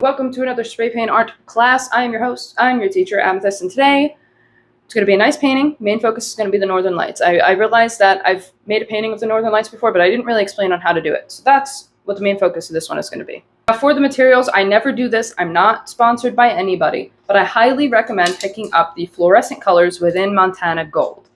Welcome to another spray paint art class. I am your host, I'm your teacher, Amethyst, and today it's going to be a nice painting. Main focus is going to be the Northern Lights. I realized that I've made a painting of the Northern Lights before, but I didn't really explain on how to do it. So that's what the main focus of this one is going to be. Now for the materials, I never do this. I'm not sponsored by anybody, but I highly recommend picking up the fluorescent colors within Montana Gold.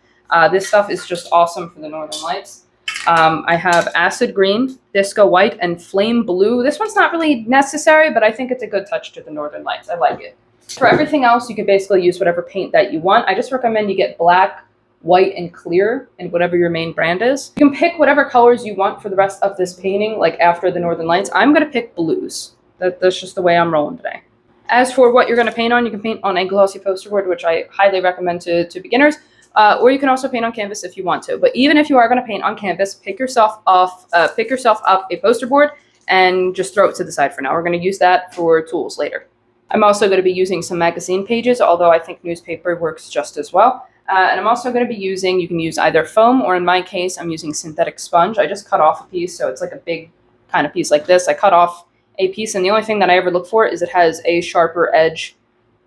This stuff is just awesome for the Northern Lights. I have acid green, disco white, and flame blue. This one's not really necessary, but I think it's a good touch to the Northern Lights. I like it. For everything else, you can basically use whatever paint that you want. I just recommend you get black, white, and clear in whatever your main brand is. You can pick whatever colors you want for the rest of this painting, like after the Northern Lights. I'm going to pick blues. That's just the way I'm rolling today. As for what you're going to paint on, you can paint on a glossy poster board, which I highly recommend to beginners. Or you can also paint on canvas if you want to. But even if you are going to paint on canvas, pick yourself up a poster board and just throw it to the side for now. We're going to use that for tools later. I'm also going to be using some magazine pages, although I think newspaper works just as well. And I'm also going to be using, you can use either foam, or in my case, I'm using synthetic sponge. I just cut off a piece, so it's like a big kind of piece like this. I cut off a piece, and the only thing that I ever look for is it has a sharper edge,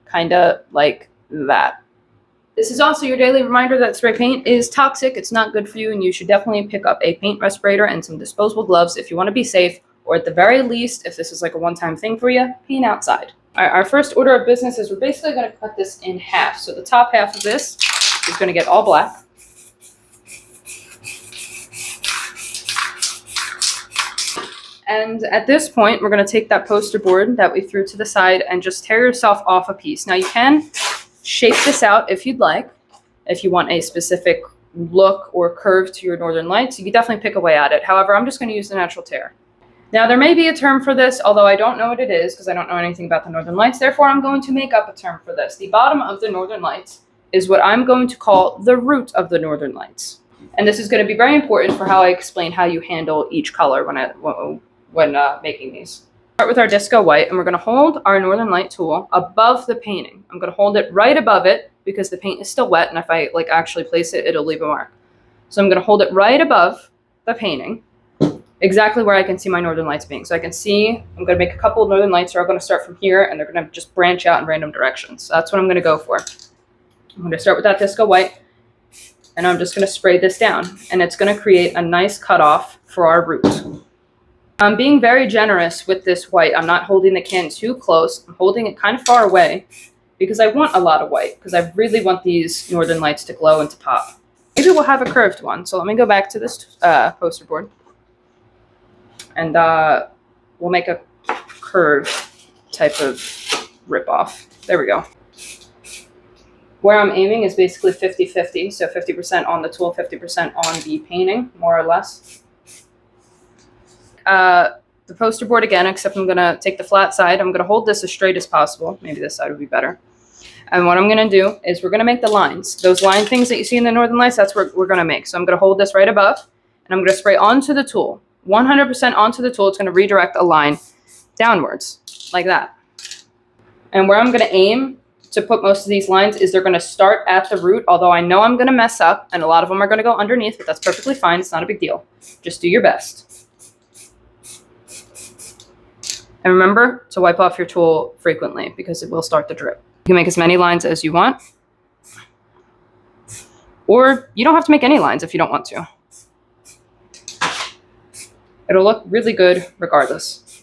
kind of like that. This is also your daily reminder that spray paint is toxic, it's not good for you, and you should definitely pick up a paint respirator and some disposable gloves if you want to be safe, or at the very least, if this is like a one-time thing for you, paint outside. Our first order of business is we're basically going to cut this in half. So the top half of this is going to get all black. And at this point, we're going to take that poster board that we threw to the side and just tear yourself off a piece. Now you can shape this out if you'd like. If you want a specific look or curve to your Northern Lights, you can definitely pick away at it. However, I'm just going to use the natural tear. Now there may be a term for this, although I don't know what it is because I don't know anything about the Northern Lights. Therefore, I'm going to make up a term for this. The bottom of the Northern Lights is what I'm going to call the root of the Northern Lights. And this is going to be very important for how I explain how you handle each color when making these. Start with our disco white, and we're going to hold our Northern Light tool above the painting. I'm going to hold it right above it because the paint is still wet, and if I actually place it, it'll leave a mark. So I'm going to hold it right above the painting, exactly where I can see my Northern Lights being. So I can see I'm going to make a couple of Northern Lights, are all going to start from here, and they're going to just branch out in random directions. So that's what I'm going to go for. I'm going to start with that disco white, and I'm just going to spray this down, and it's going to create a nice cutoff for our root. I'm being very generous with this white. I'm not holding the can too close. I'm holding it kind of far away because I want a lot of white, because I really want these Northern Lights to glow and to pop. Maybe we'll have a curved one. So let me go back to this poster board, and we'll make a curved type of rip off. There we go. Where I'm aiming is basically 50-50. So 50% on the tool, 50% on the painting, more or less. The poster board again, except I'm going to take the flat side. I'm going to hold this as straight as possible. Maybe this side would be better. And what I'm going to do is we're going to make the lines. Those line things that you see in the Northern Lights, that's what we're going to make. So I'm going to hold this right above, and I'm going to spray onto the tool. 100% onto the tool. It's going to redirect a line downwards, like that. And where I'm going to aim to put most of these lines is they're going to start at the root, although I know I'm going to mess up, and a lot of them are going to go underneath, but that's perfectly fine. It's not a big deal. Just do your best. And remember to wipe off your tool frequently because it will start to drip. You can make as many lines as you want, or you don't have to make any lines if you don't want to. It'll look really good regardless.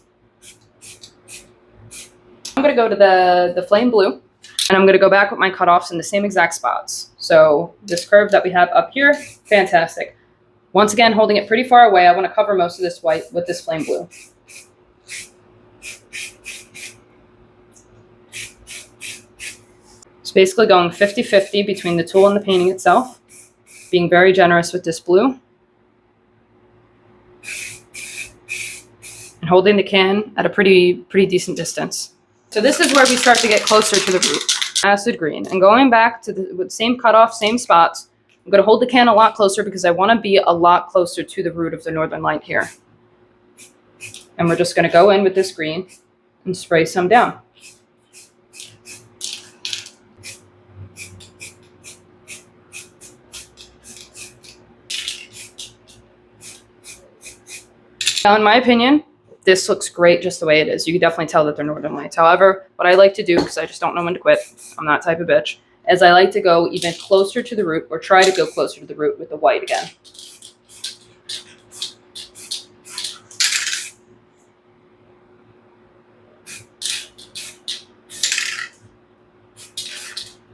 I'm going to go to the flame blue, and I'm going to go back with my cutoffs in the same exact spots. So this curve that we have up here, fantastic. Once again, holding it pretty far away, I want to cover most of this white with this flame blue. Basically going 50-50 between the tool and the painting itself, being very generous with this blue, and holding the can at a pretty decent distance. So this is where we start to get closer to the root, acid green. And going back to the same cutoff, same spots, I'm going to hold the can a lot closer because I want to be a lot closer to the root of the Northern Light here. And we're just going to go in with this green and spray some down. Now, in my opinion, this looks great just the way it is. You can definitely tell that they're Northern Lights. However, what I like to do, because I just don't know when to quit, I'm that type of bitch, is I like to go even closer to the root, or try to go closer to the root with the white again.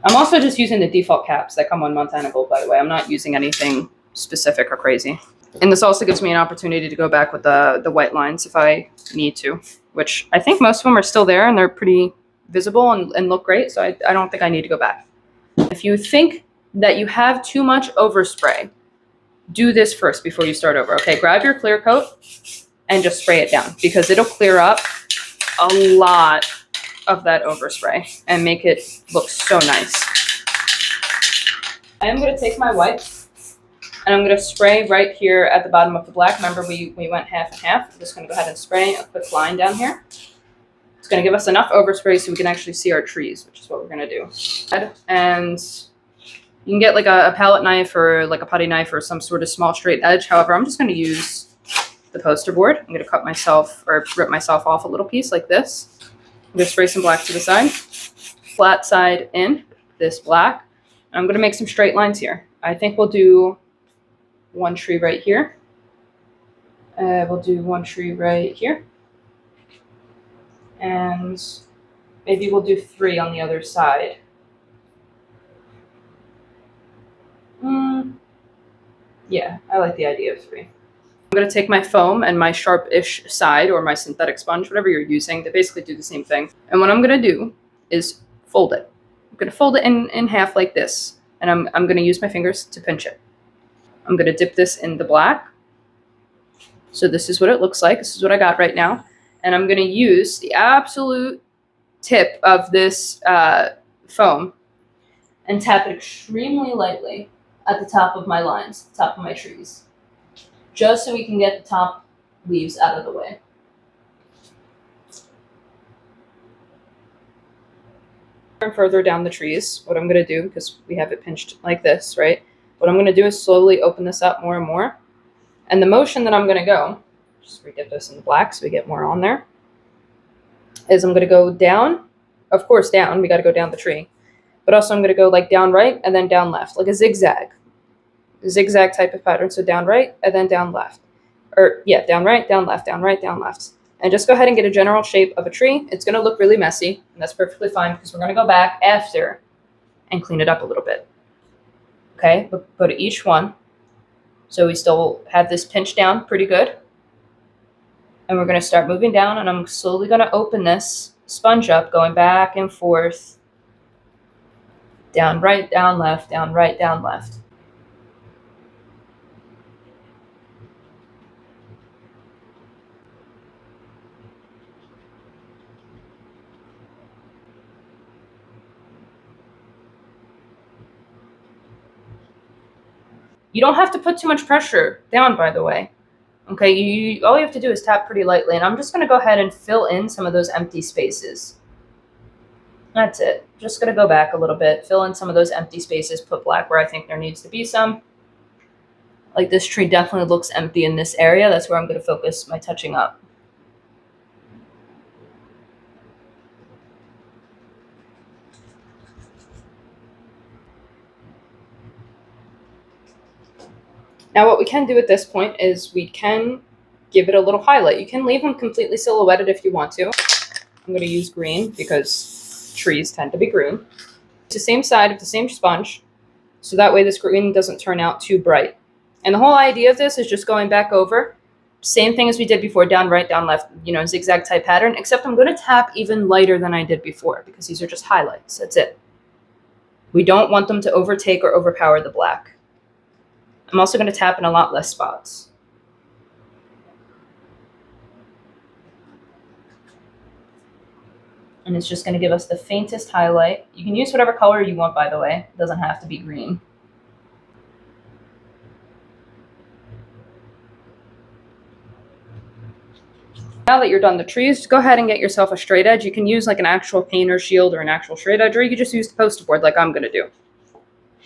I'm also just using the default caps that come on Montana Gold, by the way. I'm not using anything specific or crazy. And this also gives me an opportunity to go back with the white lines if I need to, which I think most of them are still there and they're pretty visible and look great, so I don't think I need to go back. If you think that you have too much overspray, do this first before you start over, okay? Grab your clear coat and just spray it down, because it'll clear up a lot of that overspray and make it look so nice. I am going to take my white and I'm going to spray right here at the bottom of the black. Remember, we went half and half. I'm just going to go ahead and spray a quick line down here. It's going to give us enough overspray so we can actually see our trees, which is what we're going to do. And you can get like a palette knife or like a putty knife or some sort of small straight edge. However, I'm just going to use the poster board. I'm going to cut myself or rip myself off a little piece like this. I'm going to spray some black to the side, flat side in, this black. I'm going to make some straight lines here. I think we'll do one tree right here. We'll do one tree right here. And maybe we'll do 3 on the other side. Yeah, I like the idea of 3. I'm going to take my foam and my sharp-ish side, or my synthetic sponge, whatever you're using, they basically do the same thing. And what I'm going to do is fold it. I'm going to fold it in half like this, and I'm going to use my fingers to pinch it. I'm going to dip this in the black. So this is what it looks like. This is what I got right now. And I'm going to use the absolute tip of this foam and tap it extremely lightly at the top of my lines, the top of my trees, just so we can get the top leaves out of the way. And further down the trees, what I'm going to do, because we have it pinched like this, right? What I'm going to do is slowly open this up more and more. And the motion that I'm going to go, just re-dip this in the black so we get more on there, is I'm going to go down, of course down, we got to go down the tree, but also I'm going to go like down right and then down left, like a zigzag type of pattern. So down right and then down left, or yeah, down right, down left, down right, down left. And just go ahead and get a general shape of a tree. It's going to look really messy, and that's perfectly fine because we're going to go back after and clean it up a little bit. Okay, but go to each one. So we still have this pinched down pretty good. And we're going to start moving down, and I'm slowly going to open this sponge up, going back and forth. Down right, down left, down right, down left. You don't have to put too much pressure down, by the way. Okay, all you have to do is tap pretty lightly, and I'm just going to go ahead and fill in some of those empty spaces. That's it. Just going to go back a little bit, fill in some of those empty spaces, put black where I think there needs to be some. Like this tree definitely looks empty in this area. That's where I'm going to focus my touching up. Now what we can do at this point is we can give it a little highlight. You can leave them completely silhouetted if you want to. I'm going to use green because trees tend to be green. It's the same side of the same sponge, so that way this green doesn't turn out too bright. And the whole idea of this is just going back over, same thing as we did before, down right, down left, zigzag type pattern, except I'm going to tap even lighter than I did before because these are just highlights. That's it. We don't want them to overtake or overpower the black. I'm also going to tap in a lot less spots. And it's just going to give us the faintest highlight. You can use whatever color you want, by the way. It doesn't have to be green. Now that you're done the trees, go ahead and get yourself a straight edge. You can use like an actual painter shield or an actual straight edge, or you could just use the poster board like I'm going to do.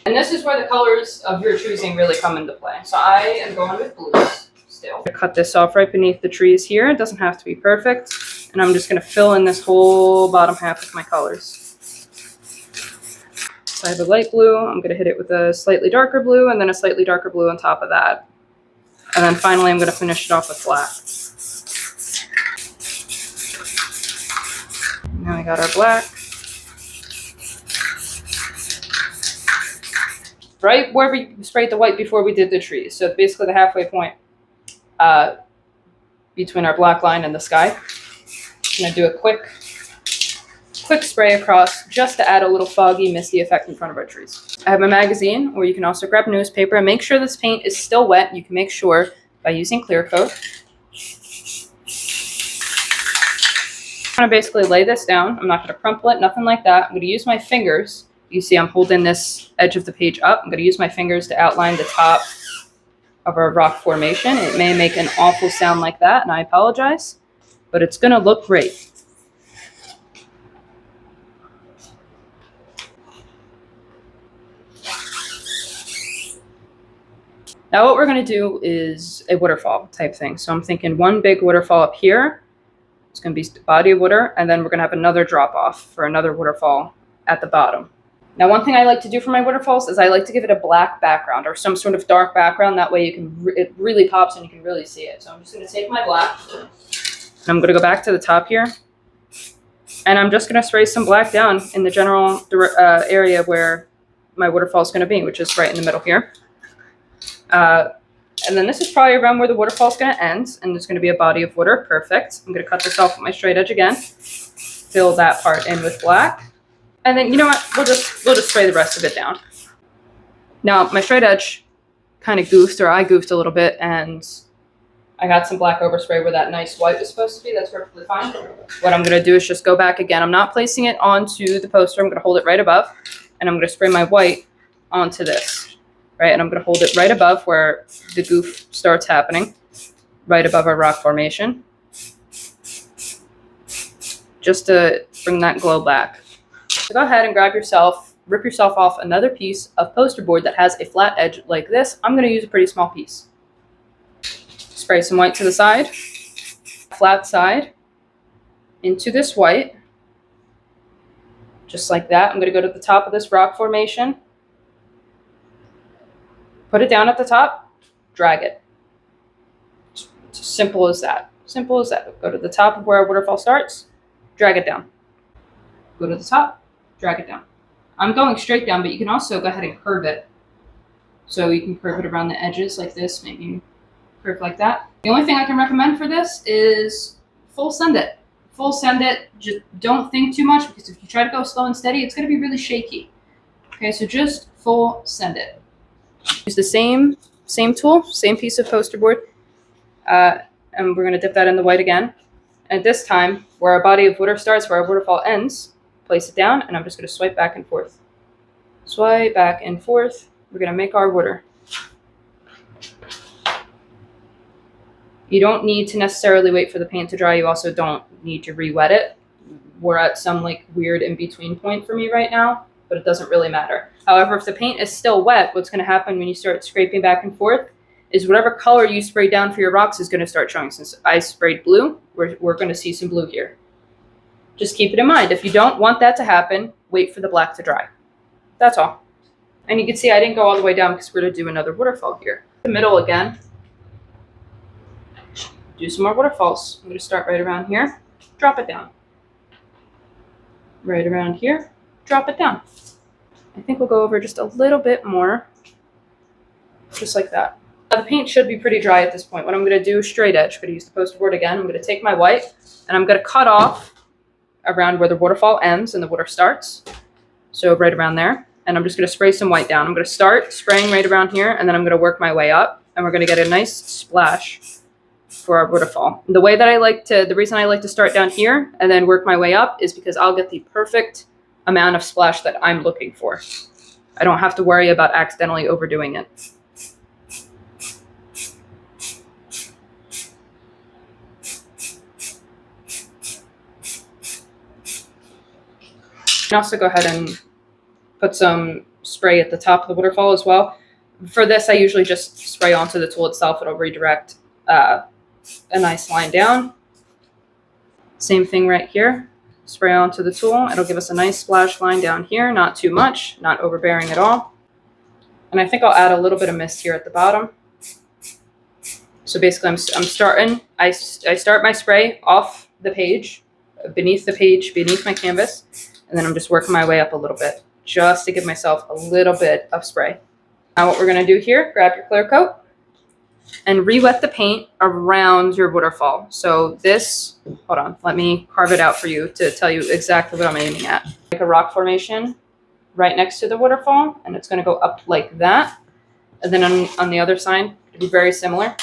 And this is where the colors of your choosing really come into play. So I am going with blues. still. Cut this off right beneath the trees here. It doesn't have to be perfect. And I'm just going to fill in this whole bottom half with my colors. So I have a light blue. I'm going to hit it with a slightly darker blue and then a slightly darker blue on top of that. And then finally I'm going to finish it off with black. Now we got our black. Right where we sprayed the white before we did the trees. So basically the halfway point between our black line and the sky. I'm going to do a quick spray across just to add a little foggy, misty effect in front of our trees. I have my magazine, or you can also grab newspaper and make sure this paint is still wet. You can make sure by using clear coat. I'm going to basically lay this down. I'm not going to crumple it, nothing like that. I'm going to use my fingers. You see I'm holding this edge of the page up. I'm going to use my fingers to outline the top of our rock formation. It may make an awful sound like that, and I apologize, but it's going to look great. Now what we're going to do is a waterfall type thing. So I'm thinking one big waterfall up here. It's going to be the body of water, and then we're going to have another drop off for another waterfall at the bottom. Now one thing I like to do for my waterfalls is I like to give it a black background or some sort of dark background. That way it really pops and you can really see it. So I'm just going to take my black and I'm going to go back to the top here. And I'm just going to spray some black down in the general area where my waterfall is going to be, which is right in the middle here. And then this is probably around where the waterfall is going to end, and there's going to be a body of water. Perfect. I'm going to cut this off with my straight edge again. Fill that part in with black. And then, you know what? We'll just spray the rest of it down. Now, my straight edge kind of goofed, or I goofed a little bit, and I got some black overspray where that nice white was supposed to be. That's perfectly fine. What I'm going to do is just go back again. I'm not placing it onto the poster. I'm going to hold it right above, and I'm going to spray my white onto this. Right, and I'm going to hold it right above where the goof starts happening, right above our rock formation, just to bring that glow back. So go ahead and rip yourself off another piece of poster board that has a flat edge like this. I'm going to use a pretty small piece. Spray some white to the side, flat side, into this white, just like that. I'm going to go to the top of this rock formation. Put it down at the top, drag it. It's as simple as that. Simple as that. Go to the top of where our waterfall starts, drag it down. Go to the top, drag it down. I'm going straight down, but you can also go ahead and curve it. So you can curve it around the edges like this, maybe curve like that. The only thing I can recommend for this is full send it. Full send it, just don't think too much, because if you try to go slow and steady, it's going to be really shaky. Okay, so just full send it. Use the same tool, same piece of poster board, and we're going to dip that in the white again. And this time, where our body of water starts, where our waterfall ends, place it down, and I'm just going to swipe back and forth. Swipe back and forth. We're going to make our water. You don't need to necessarily wait for the paint to dry. You also don't need to re-wet it. We're at some like weird in-between point for me right now, but it doesn't really matter. However, if the paint is still wet, what's going to happen when you start scraping back and forth is whatever color you sprayed down for your rocks is going to start showing. Since I sprayed blue, we're going to see some blue here. Just keep it in mind. If you don't want that to happen, wait for the black to dry. That's all. And you can see I didn't go all the way down because we're going to do another waterfall here. The middle again. Do some more waterfalls. I'm going to start right around here. Drop it down. Right around here. Drop it down. I think we'll go over just a little bit more, just like that. Now the paint should be pretty dry at this point. What I'm going to do is straight edge. I'm going to use the poster board again. I'm going to take my white, and I'm going to cut off around where the waterfall ends and the water starts. So right around there. And I'm just going to spray some white down. I'm going to start spraying right around here, and then I'm going to work my way up, and we're going to get a nice splash for our waterfall. The reason I like to start down here and then work my way up is because I'll get the perfect amount of splash that I'm looking for. I don't have to worry about accidentally overdoing it. You can also go ahead and put some spray at the top of the waterfall as well. For this, I usually just spray onto the tool itself. It'll redirect a nice line down. Same thing right here. Spray onto the tool. It'll give us a nice splash line down here, not too much, not overbearing at all. And I think I'll add a little bit of mist here at the bottom. So basically I'm starting, I start my spray off the page, beneath my canvas, and then I'm just working my way up a little bit, just to give myself a little bit of spray. Now what we're gonna do here, grab your clear coat and re-wet the paint around your waterfall. So this, hold on, let me carve it out for you to tell you exactly what I'm aiming at. Make a rock formation right next to the waterfall, and it's gonna go up like that. And then on the other side, it'll be very similar.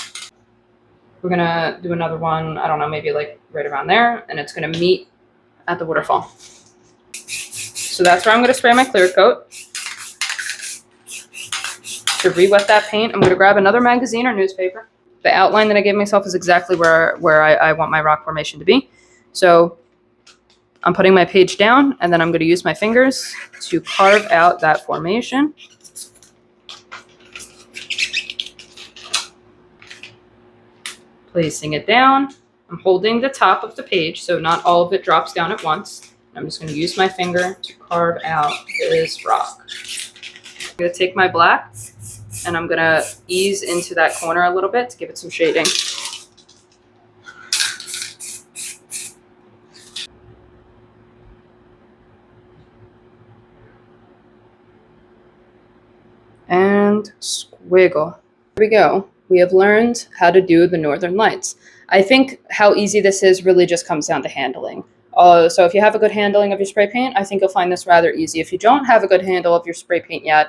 We're gonna do another one, I don't know, maybe like right around there, and it's gonna meet at the waterfall. So that's where I'm gonna spray my clear coat. To re-wet that paint, I'm gonna grab another magazine or newspaper. The outline that I gave myself is exactly where I want my rock formation to be. So I'm putting my page down, and then I'm gonna use my fingers to carve out that formation. Placing it down. I'm holding the top of the page, so not all of it drops down at once. I'm just gonna use my finger to carve out this rock. I'm gonna take my black, and I'm gonna ease into that corner a little bit to give it some shading. And squiggle. Here we go. We have learned how to do the Northern Lights. I think how easy this is really just comes down to handling. So if you have a good handling of your spray paint, I think you'll find this rather easy. If you don't have a good handle of your spray paint yet,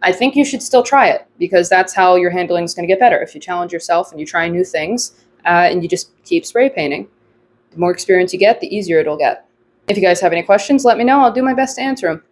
I think you should still try it, because that's how your handling is going to get better. If you challenge yourself and you try new things and you just keep spray painting, the more experience you get, the easier it'll get. If you guys have any questions, let me know. I'll do my best to answer them.